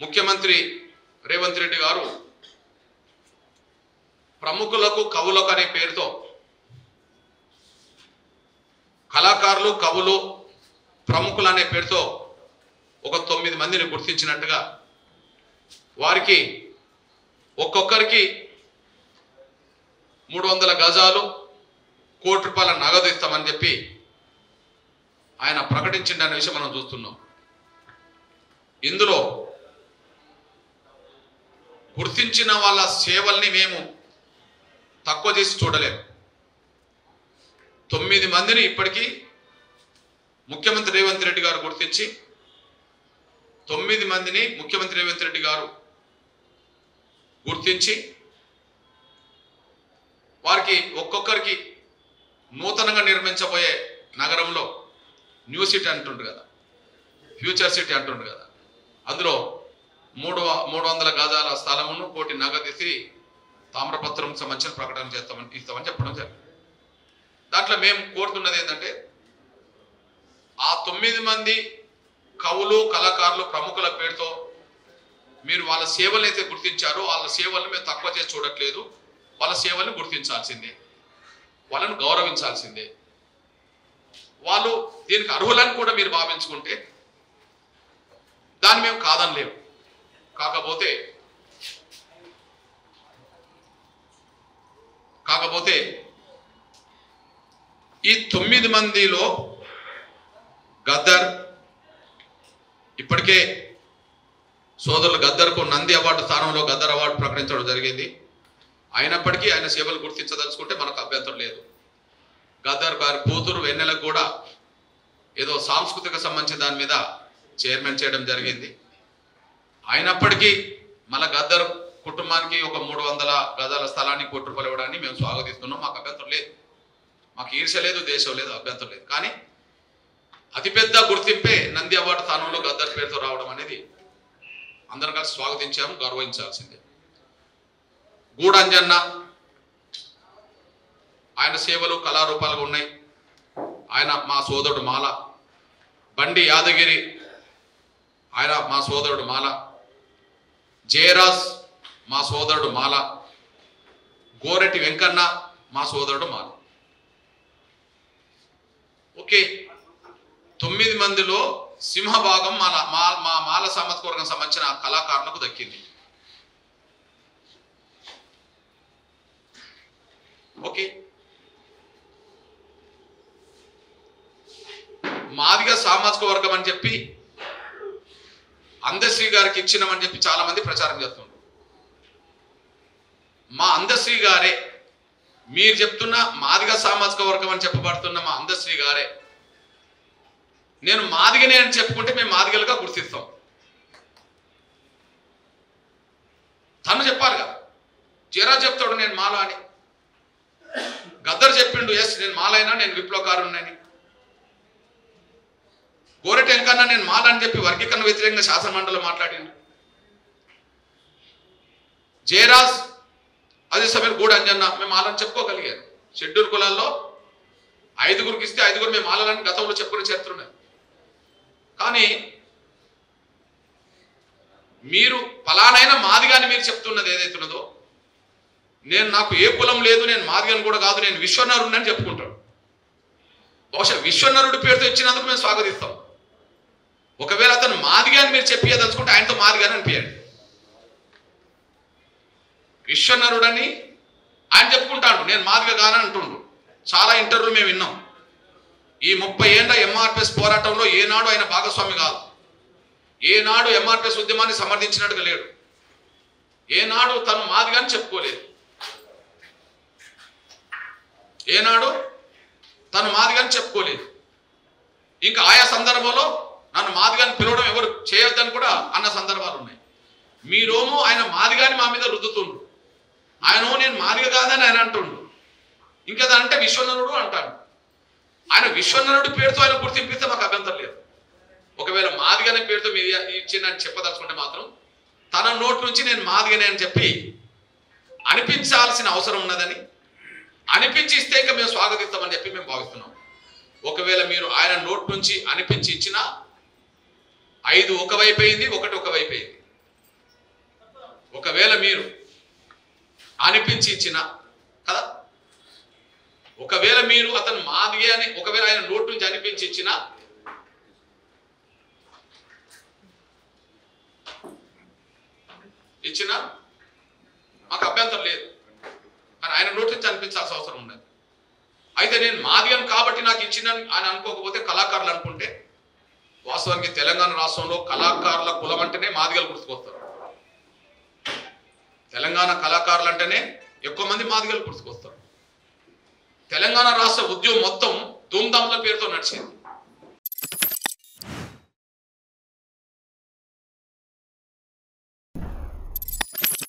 ముఖ్యమంత్రి రేవంత్ రెడ్డి గారు ప్రముఖులకు కవులకు అనే పేరుతో కళాకారులు కవులు ప్రముఖులు అనే పేరుతో ఒక 9 మందిని గుర్తించినట్టుగా వారికి ఒక్కొక్కరికి 300 గజాలు ₹1 కోటి నగదు ఇస్తామని చెప్పి ఆయన ప్రకటించిందనే విషయం మనం చూస్తున్నాం. ఇందులో గుర్తించిన వాళ్ళ సేవల్ని మేము తక్కువ చేసి చూడలేము. 9 మందిని ఇప్పటికీ ముఖ్యమంత్రి రేవంత్ రెడ్డి గారు గుర్తించి 9 మందిని ముఖ్యమంత్రి రేవంత్ రెడ్డి గారు గుర్తించి వారికి ఒక్కొక్కరికి నూతనంగా నిర్మించబోయే నగరంలో న్యూ సిటీ అంటుండ్రు కదా, ఫ్యూచర్ సిటీ అంటుండ్రు కదా, అందులో 300 గజాల స్థలమును 1 కోటి నగదు ఇచ్చి తామ్రపత్రం సంబంధించిన ప్రకటన ఇస్తామని చెప్పడం జరిగింది. దాంట్లో మేము కోరుతున్నది ఏంటంటే ఆ 9 మంది కవులు కళాకారులు ప్రముఖుల పేరుతో మీరు వాళ్ళ సేవలను అయితే గుర్తించారో వాళ్ళ సేవలను మేము తక్కువ చేసి చూడట్లేదు. వాళ్ళ సేవలను గుర్తించాల్సిందే, వాళ్ళను గౌరవించాల్సిందే. వాళ్ళు దీనికి అర్హులని కూడా మీరు భావించుకుంటే దాన్ని మేము కాదనలేము. కాకపోతే ఈ 9 మందిలో గద్దర్ ఇప్పటికే సోదరులు గద్దర్కు నంది అవార్డు స్థానంలో గద్దర్ అవార్డు ప్రకటించడం జరిగింది. అయినప్పటికీ ఆయన సేవలు గుర్తించదలుచుకుంటే మనకు అభ్యంతరం లేదు. గద్దర్ గారి కూతురు వెన్నెలకు కూడా ఏదో సాంస్కృతిక సంబంధించిన దాని మీద చైర్మన్ చేయడం జరిగింది. అయినప్పటికీ మన గద్దర్ కుటుంబానికి ఒక 300 గజాల స్థలాన్ని ₹1 కోటి ఇవ్వడాన్ని మేము స్వాగతిస్తున్నాం. మాకు అభ్యంతరం లేదు, మాకు ఈర్ష్య లేదు, దేశం లేదు, అభ్యంతరం లేదు. కానీ అతిపెద్ద గుర్తింపే నంది అవార్డు స్థానంలో గద్దర్ పేరుతో రావడం అనేది అందరం కలిసి స్వాగతించాము, గౌరవించాల్సిందే. గూడంజన్న ఆయన సేవలు కళారూపాలుగా ఉన్నాయి. ఆయన మా సోదరుడు మాల. బండి యాదగిరి ఆయన మా సోదరుడు మాల. జయరాజ్ మా సోదరుడు మాల. గోరెటి వెంకన్న మా సోదరుడు మాల. ఓకే, 9 మందిలో సింహభాగం మా మాల సామాజిక వర్గం సంబంధించిన కళాకారులకు దక్కింది. ఓకే, మాదిగ సామాజిక వర్గం అని చెప్పి అందశ్రీ గారికి ఇచ్చినామని చెప్పి చాలా మంది ప్రచారం చేస్తున్నారు. మా అందశ్రీ గారే, మీరు చెప్తున్న మాదిగ సామాజిక వర్గం అని చెప్పబడుతున్న మా అందశ్రీ గారే నేను మాదిగనే అని చెప్పుకుంటే మేము మాదిగలుగా గుర్తిస్తాం. తను చెప్పాలి కదా. జరా చెప్తాడు నేను మాల అని, గద్దర్ చెప్పిండు ఎస్ నేను మాలైనా నేను విప్లవకారుణ్ణని, గోరెటి వెంకన్న నేను మాల అని చెప్పి వర్గీకరణ వ్యతిరేకంగా శాసనమండలిలో మాట్లాడిండు. జయరాజ్ అదే సమయం గూడంజన్న మేము మాలని చెప్పుకోగలిగారు. షెడ్యూల్ కులాల్లో 5గురికి ఇస్తే 5గురు మేము మాలని గతంలో చెప్పుకునే చరిత్ర. కానీ మీరు ఫలానైనా మాదిగాని మీరు చెప్తున్నది ఏదైతున్నదో, నేను నాకు ఏ కులం లేదు, నేను మాదిగని కూడా కాదు, నేను విశ్వనరుడిని అని చెప్పుకుంటాడు. బహుశా విశ్వనరుడి పేరుతో ఇచ్చినందుకు మేము స్వాగతిస్తాం. ఒకవేళ అతను మాదిగాని మీరు చెప్పేదలుచుకుంటే ఆయనతో మాదిగాని అనిపించండి. విశ్వనరుడని ఆయన చెప్పుకుంటాడు, నేను మాదిగా కాని అంటుండు. చాలా ఇంటర్వ్యూలు మేము విన్నాం. ఈ 30 ఏళ్ల ఎంఆర్పిఎస్ పోరాటంలో ఏనాడు ఆయన భాగస్వామి కాదు. ఏనాడు ఎంఆర్పిఎస్ ఉద్యమాన్ని సమర్థించినట్టుగా లేడు. ఏనాడు తను మాదిగాని చెప్పుకోలేదు. ఏనాడు తను మాదిగాని చెప్పుకోలేదు. ఇంకా ఆయా సందర్భంలో నన్ను మాదిగాని పిలవడం ఎవరు చేయొద్దని కూడా అన్న సందర్భాలు ఉన్నాయి. మీరోమో ఆయన మాదిగాని మా మీద రుద్దుతుండ్రు, ఆయన నేను మాదిగ కాదని ఆయన అంటుండు. ఇంకా అంటే విశ్వనరుడు అంటాడు. ఆయన విశ్వనరుడి పేరుతో ఆయన గుర్తింపిస్తే మాకు అభ్యంతరం లేదు. ఒకవేళ మాదిగనే పేరుతో మీరు ఇచ్చిందని చెప్పదలుచుకుంటే మాత్రం తన నోటి నుంచి నేను మాదిగనే అని చెప్పి అనిపించాల్సిన అవసరం ఉన్నదని, అనిపించి ఇస్తే ఇంకా మేము స్వాగతిస్తామని చెప్పి మేము భావిస్తున్నాం. ఒకవేళ మీరు ఆయన నోటి నుంచి అనిపించి ఇచ్చినా 5 ఒకవైపు అయింది, 1 ఒకవైపు అయింది. ఒకవేళ మీరు అనిపించి ఇచ్చిన కదా, ఒకవేళ మీరు అతను మాదిగే అని ఒకవేళ ఆయన నోటి నుంచి అనిపించి ఇచ్చిన మాకు అభ్యంతరం లేదు, కానీ ఆయన నోటి నుంచి అనిపించాల్సిన అవసరం ఉన్నది. అయితే నేను మాదిగను కాబట్టి నాకు ఇచ్చిన అని అనుకోకపోతే కళాకారులు అనుకుంటే, వాస్తవానికి తెలంగాణ రాష్ట్రంలో కళాకారుల కులం అంటేనే మాదిగలు గుర్తుకొస్తారు. తెలంగాణ కళాకారులు అంటేనే ఎక్కువ మంది మాదిగలు గుర్తుకొస్తారు. తెలంగాణ రాష్ట్ర ఉద్యమం మొత్తం ధూమ్ధామ్ల పేరుతో నడిచింది.